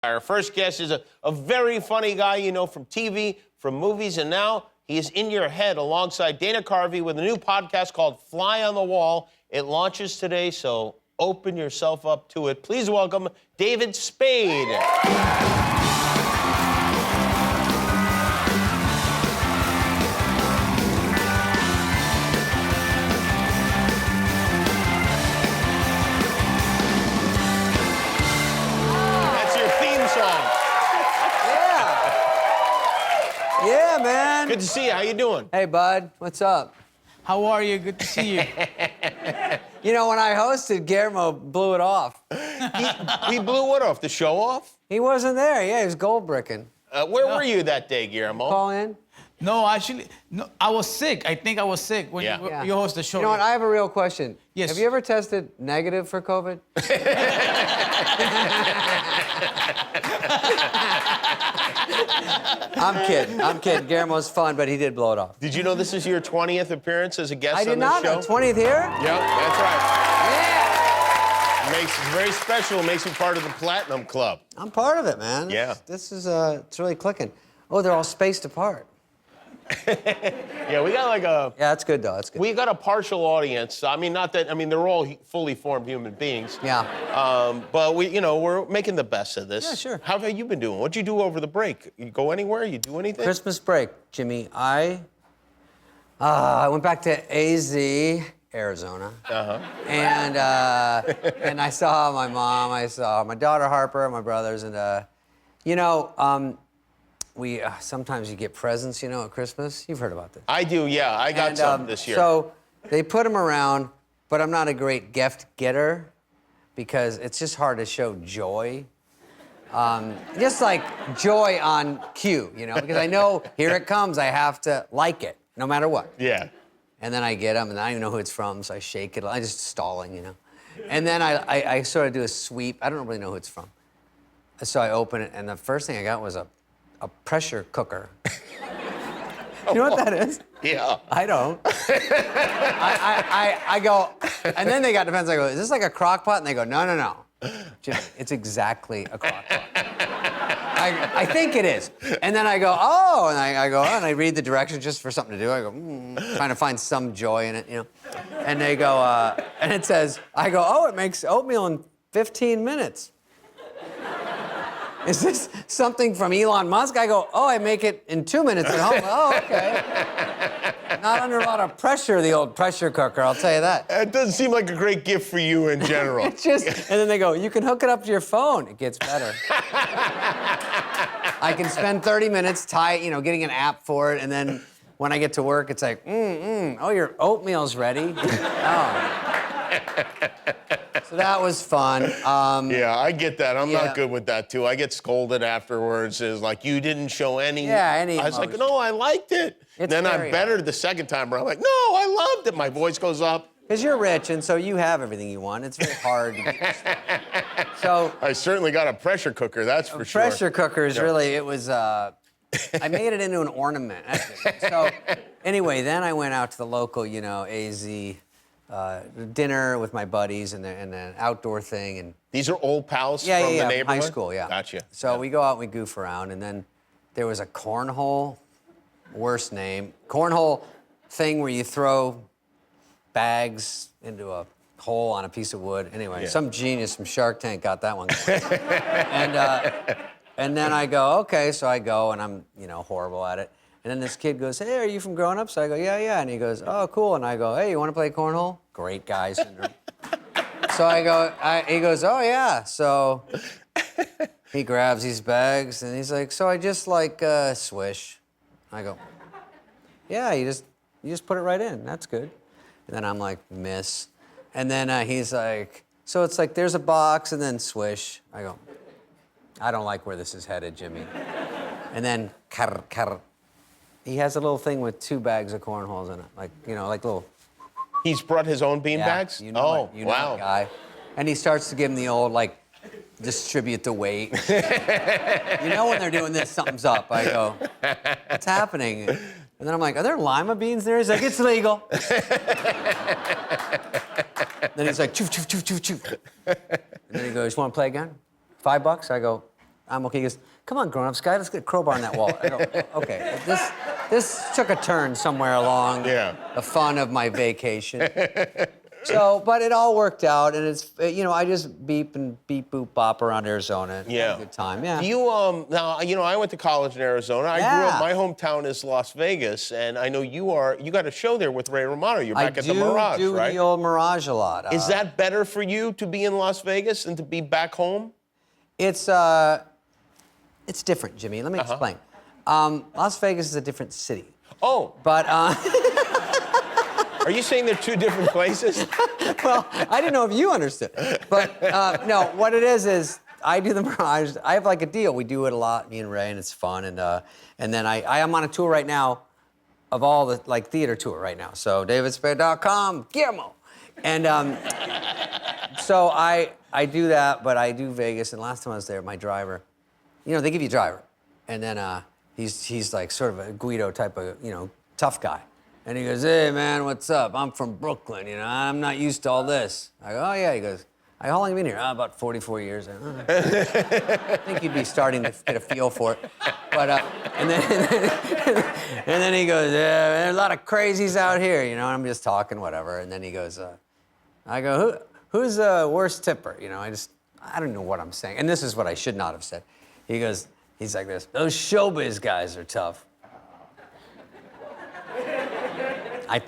Our first guest is a very funny guy you know from TV, from movies, and now he is in your head alongside Dana Carvey with a new podcast called Fly on the Wall. It launches today, so open yourself up to it. Please welcome David Spade. Yeah, man. Good to see you. How you doing? Hey, bud. What's up? How are you? Good to see you. You know, when I hosted, Guillermo blew it off. He blew what off? The show off? He wasn't there. Yeah, he was gold bricking. Where were you that day, Guillermo? Call in? No, actually, no, I was sick. I think I was sick when you host the show. You know what? I have a real question. Yes. Have you ever tested negative for COVID? I'm kidding. I'm kidding. Guillermo's fun, but he did blow it off. Did you know this is your 20th appearance as a guest on this show? I did not know. 20th here? Yep, that's right. Yeah. Makes it very special. Makes you part of the Platinum Club. I'm part of it, man. Yeah. This is, it's really clicking. Oh, they're all spaced apart. Yeah, we got like a... Yeah, that's good, though. That's good. We got a partial audience. I mean, not that... I mean, they're all fully formed human beings. Yeah. But we're making the best of this. Yeah, sure. How have you been doing? What'd you do over the break? You go anywhere? You do anything? Christmas break, Jimmy. I went back to AZ, Arizona. Uh-huh. And I saw my mom. I saw my daughter Harper, my brothers, and we sometimes you get presents, at Christmas. You've heard about this. I do, yeah. I got some this year. So they put them around, but I'm not a great gift getter because it's just hard to show joy. Just like joy on cue, because I know here it comes. I have to like it, no matter what. Yeah. And then I get them, and I don't even know who it's from, so I shake it. I'm just stalling, And then I sort of do a sweep. I don't really know who it's from. So I open it, and the first thing I got was a pressure cooker. You know what that is? Yeah. I don't. I go, and then they got defense. I go, is this like a crock pot? And they go, no. Jimmy, it's exactly a crock pot. I think it is. And then I go, oh, and I go, and I read the directions just for something to do. I go, trying to find some joy in it, And they go, and it says, I go, oh, it makes oatmeal in 15 minutes. Is this something from Elon Musk? I go, oh, I make it in 2 minutes at home. Oh, okay. Not under a lot of pressure, the old pressure cooker, I'll tell you that. It doesn't seem like a great gift for you in general. And then they go, you can hook it up to your phone. It gets better. I can spend 30 minutes getting an app for it, and then when I get to work, it's like, oh, your oatmeal's ready. Oh. So that was fun. Yeah, I get that. I'm not good with that, too. I get scolded afterwards. It's like, you didn't show any... Yeah, any I was emotion. like, no, I liked it. Then I'm better hard. the second time around. I'm like, no, I loved it. My voice goes up. Because you're rich, and so you have everything you want. It's very hard to get So... I certainly got a pressure cooker, that's for sure. Pressure cooker is really, it was... I made it into an ornament. So anyway, then I went out to the local, AZ... dinner with my buddies and an outdoor thing. And these are old pals from the neighborhood? High school, yeah. Gotcha. So we go out and we goof around, and then there was a cornhole, worst name, cornhole thing where you throw bags into a hole on a piece of wood. Anyway, some genius from Shark Tank got that one going. And then I go, okay, so I go, and I'm, horrible at it. And then this kid goes, hey, are you from Grown Up? So I go, yeah. And he goes, oh, cool. And I go, hey, you want to play cornhole? Great guy syndrome. So he goes, oh, yeah. So he grabs these bags, and he's like, so I just swish. I go, yeah, you just put it right in. That's good. And then I'm like, miss. And then he's like, so it's like there's a box, and then swish. I go, I don't like where this is headed, Jimmy. And then, he has a little thing with 2 bags of cornholes in it, like little. He's brought his own bean bags? Wow. Wow. Guy. And he starts to give him the old, distribute the weight. When they're doing this, something's up. I go, what's happening? And then I'm like, are there lima beans there? He's like, it's legal. Then he's like, choo, choo, choo, choo, choo. And then he goes, want to play again? $5? I go, I'm okay. He goes, come on, grown-ups, guy, let's get a crowbar on that wall. I go, okay. This took a turn somewhere along the fun of my vacation. So, but it all worked out, and it's, you know, I just beep boop bop around Arizona. Yeah. Good time, yeah. Do you, now, you know, I went to college in Arizona. I grew up, my hometown is Las Vegas, and I know you got a show there with Ray Romano. You're back at the Mirage, I do right? the old Mirage a lot. Is that better for you to be in Las Vegas than to be back home? It's different, Jimmy. Let me explain. Las Vegas is a different city. Oh. But, Are you saying they're two different places? well, I didn't know if you understood. But no, what it is I do the Mirage. I have like a deal. We do it a lot, me and Ray, and it's fun. And then I am on a tour right now of all the like theater tour right now. So davidspade.com, Guillermo. And so I do that, but I do Vegas. And last time I was there, my driver, you know, they give you a driver. And then he's like sort of a Guido type of, you know, tough guy. And he goes, hey, man, what's up? I'm from Brooklyn, you know, I'm not used to all this. I go, oh, yeah. He goes, how long have you been here? About 44 years. I go, I think you'd be starting to get a feel for it. But, and then he goes, yeah, there's a lot of crazies out here, you know, and I'm just talking, whatever. And then he goes, I go, who's the worst tipper? You know, I don't know what I'm saying. And this is what I should not have said. He's like this, those showbiz guys are tough.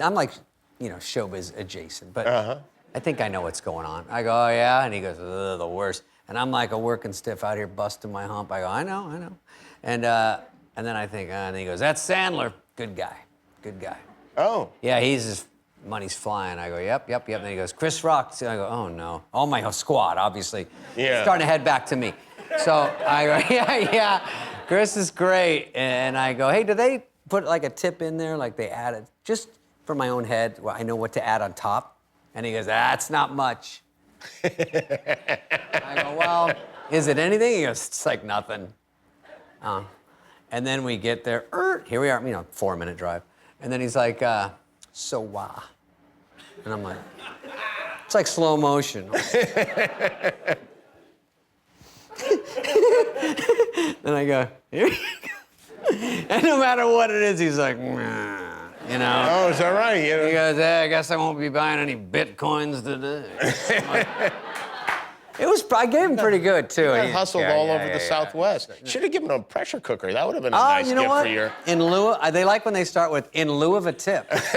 I'm like, you know, showbiz adjacent, but I think I know what's going on. I go, oh, yeah? And he goes, the worst. And I'm like a working stiff out here busting my hump. I go, I know. And then I think, and he goes, that's Sandler. Good guy. Oh. Yeah, he's just, money's flying. I go, yep. And then he goes, Chris Rock. I go, oh, no. All my squad, obviously. Yeah. Starting to head back to me. So I go, yeah. Chris is great. And I go, hey, do they put like a tip in there, like they added, just for my own head, well, I know what to add on top. And he goes, that's not much. I go, well, is it anything? He goes, it's like nothing. And then we get there, here we are, you know, 4-minute drive. And then he's like, so wah. And I'm like, it's like slow motion. Then I go, here you go. And no matter what it is, he's like, nah. You know? Oh, is that right? You know? He goes, I guess I won't be buying any Bitcoins today. I gave him pretty good, too. He hustled all over the Southwest. Should have given him a pressure cooker. That would have been a Oh, nice you know gift what? for your... In lieu of, they like when they start with, in lieu of a tip. That's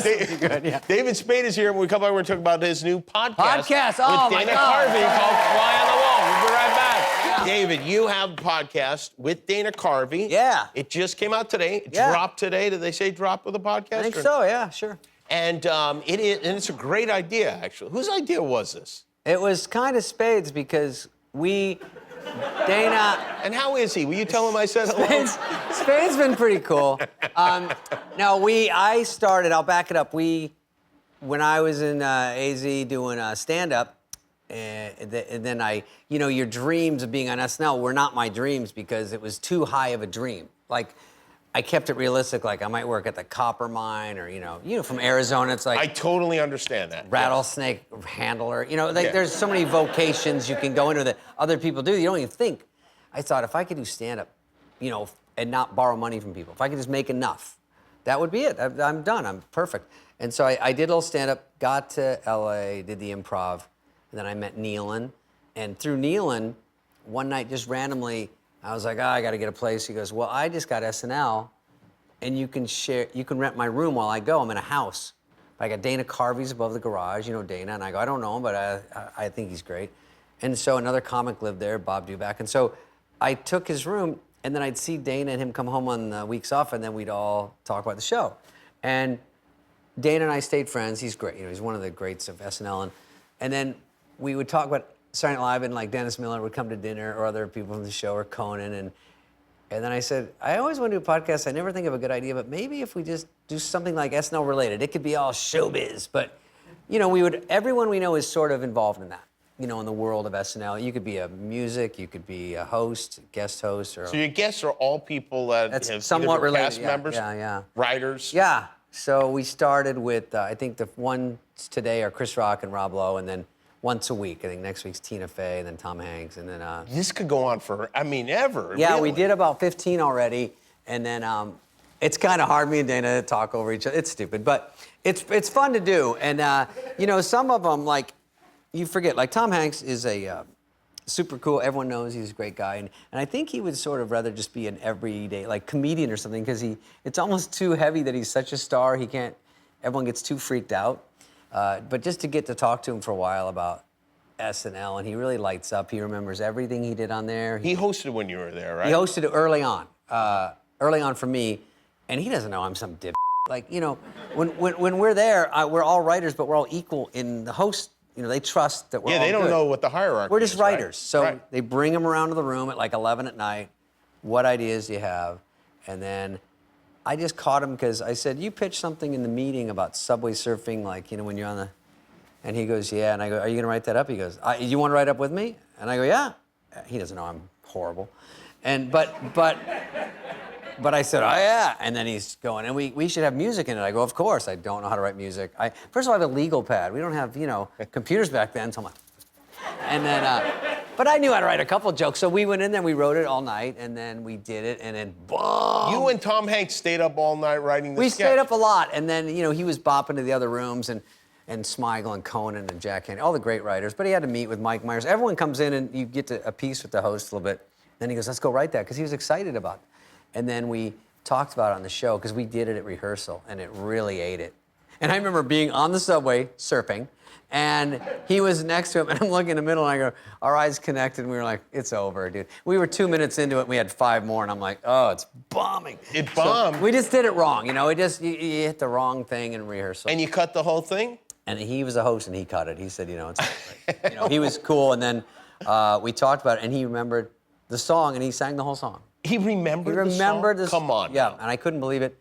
pretty good, yeah. David Spade is here. When we come back, we're going to talk about his new podcast. Oh, with my Dana God. Carvey called Fly on the Wall. We'll be right back. David, you have a podcast with Dana Carvey. Yeah. It just came out today. It Yeah. dropped today. Did they say drop with a podcast? I think so, yeah, sure. And it's a great idea, actually. Whose idea was this? It was kind of Spade's because Dana... And how is he? Will you tell him I said hello? Spade's been pretty cool. I started, I'll back it up. When I was in AZ doing stand-up, and then your dreams of being on SNL were not my dreams because it was too high of a dream. Like, I kept it realistic, like I might work at the copper mine or, from Arizona, it's like... I totally understand that. Rattlesnake handler. There's so many vocations you can go into that other people do. You don't even think. I thought if I could do stand-up, and not borrow money from people, if I could just make enough, that would be it. I'm done. I'm perfect. And so I did a little stand-up, got to LA, did the improv, and then I met Nealon. And through Nealon, one night just randomly, I was like, I got to get a place. He goes, well, I just got SNL, and you can rent my room while I go. I'm in a house. I got Dana Carvey's above the garage, Dana. And I go, I don't know him, but I think he's great. And so another comic lived there, Bob Duback. And so I took his room, and then I'd see Dana and him come home on the weeks off, and then we'd all talk about the show. And Dana and I stayed friends. He's great. He's one of the greats of SNL. And then we would talk about Saturday Night Live, and like Dennis Miller would come to dinner, or other people from the show, or Conan. And then I said, I always want to do a podcast. I never think of a good idea, but maybe if we just do something like SNL related, it could be all showbiz. But, everyone we know is sort of involved in that. In the world of SNL. You could be a music, you could be a host, guest host, or... So your guests are all people that have somewhat either been related, cast members, writers? Yeah. So we started with, I think the ones today are Chris Rock and Rob Lowe, and then once a week. I think next week's Tina Fey, and then Tom Hanks, and then. This could go on for, I mean, ever. Yeah, really. we did about 15 already, and then it's kind of hard, me and Dana, to talk over each other. It's stupid, but it's fun to do. And you know, some of them, like, you forget, like Tom Hanks is a super cool. Everyone knows he's a great guy, and I think he would sort of rather just be an everyday, like, comedian or something, because it's almost too heavy that he's such a star. He can't. Everyone gets too freaked out. But just to get to talk to him for a while about SNL, and he really lights up. He remembers everything he did on there. He hosted when you were there, right? He hosted it early on for me, and he doesn't know I'm some dip. Like, you know, when we're there, we're all writers, but we're all equal in the host. You know, they trust that we're all Yeah, they don't good. know what the hierarchy is. We're just writers. Right? So Right. they bring him around to the room at like 11 at night. What ideas do you have? And then I just caught him because I said, you pitched something in the meeting about subway surfing, like, you know, when you're on the... And he goes, yeah. And I go, are you going to write that up? He goes, you want to write up with me? And I go, yeah. He doesn't know I'm horrible. And but I said, oh, yeah. And then he's going, and we should have music in it. I go, of course. I don't know how to write music. First of all, I have a legal pad. We don't have, you know, computers back then. So I'm like... And then, but I knew how to write a couple jokes. So we went in there, we wrote it all night, and then we did it, and then boom. You and Tom Hanks stayed up all night writing the We sketch. stayed up a lot, and then, you know, he was bopping to the other rooms, and Smigel and Conan and Jack Handy, all the great writers. But he had to meet with Mike Myers. Everyone comes in, and you get to a piece with the host a little bit. Then he goes, let's go write that, because he was excited about it. And then we talked about it on the show, because we did it at rehearsal, and it really ate it. And I remember being on the subway, surfing, and he was next to him, and I'm looking in the middle, and I go, our eyes connected, and we were like, it's over, dude. We were 2 minutes into it, and we had 5 more, and I'm like, oh, it's bombing. It bombed. So we just did it wrong, you know? You hit the wrong thing in rehearsal. And you cut the whole thing? And he was a host, and he cut it. He said, you know, it's great. You know, he was cool, and then we talked about it, and he remembered the song, and he sang the whole song. He remembered the song? Come on. Yeah, now. and I couldn't believe it.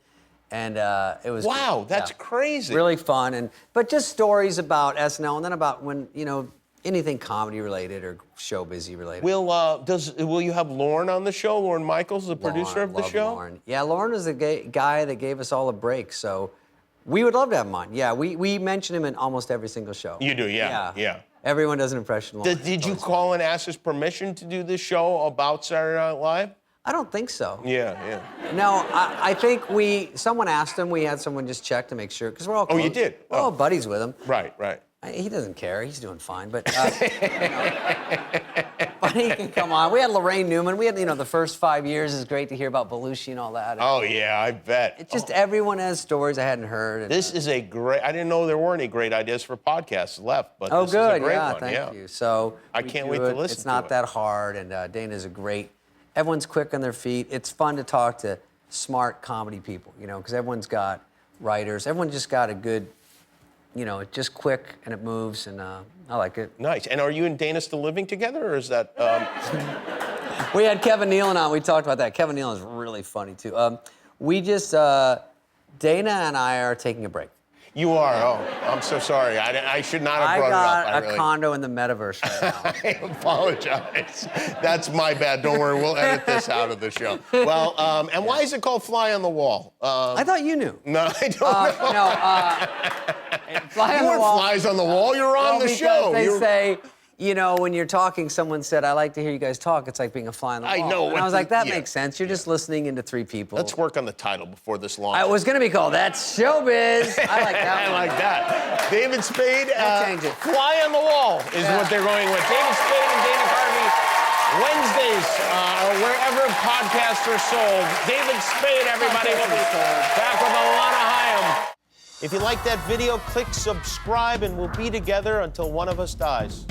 And it was Wow, that's crazy. Really fun, but just stories about SNL, and then about when, you know, anything comedy related or showbizy related. Will you have Lorne on the show? Lorne Michaels, the producer of the love show? Lorne. Yeah, Lorne is the guy that gave us all a break, so we would love to have him on. Yeah, we mention him in almost every single show. You do, yeah. Everyone does an impression of Lorne. Did you call and ask his permission to do this show about Saturday Night Live? I don't think so. Yeah. No, I think someone asked him. We had someone just check to make sure, because we're all close. Oh, you did? We're all buddies with him. Right. He doesn't care. He's doing fine, but you know, but he can come on. We had Lorraine Newman. We had, you know, the first 5 years is great to hear about Belushi and all that. Oh, yeah, I bet. It's just everyone has stories I hadn't heard. And, This is a great, I didn't know there were any great ideas for podcasts left, but oh, this good. is a great Yeah, one. thank you. So I we can't do wait to it. listen It's to not it. that hard, and Dana's a great. Everyone's quick on their feet. It's fun to talk to smart comedy people, you know, because everyone's got writers. Everyone just got a good, you know, it's just quick and it moves, and I like it. Nice. And are you and Dana still living together, or is that... We had Kevin Nealon on. We talked about that. Kevin Nealon is really funny, too. We just, Dana and I are taking a break. You are? Oh, I'm so sorry. I should not have brought it up. I got a condo in the metaverse right now. I apologize. That's my bad. Don't worry. We'll edit this out of the show. Well, and why is it called Fly on the Wall? I thought you knew. No, I don't know. Fly on You the weren't wall. flies on the wall. You're on the because show. They You're- say, you know, when you're talking, someone said, I like to hear you guys talk. It's like being a fly on the wall. I know. And I was like, that Yeah. makes sense. You're just listening into 3 people. Let's work on the title before this launches. It was going to be called That's Showbiz. I like that I one. like that. David Spade, change it. Fly on the Wall is what they're going with. David Spade and Dana Carvey, Wednesdays, or wherever podcasts are sold. David Spade, everybody, will be back with Alana Hyam. If you like that video, click subscribe, and we'll be together until one of us dies.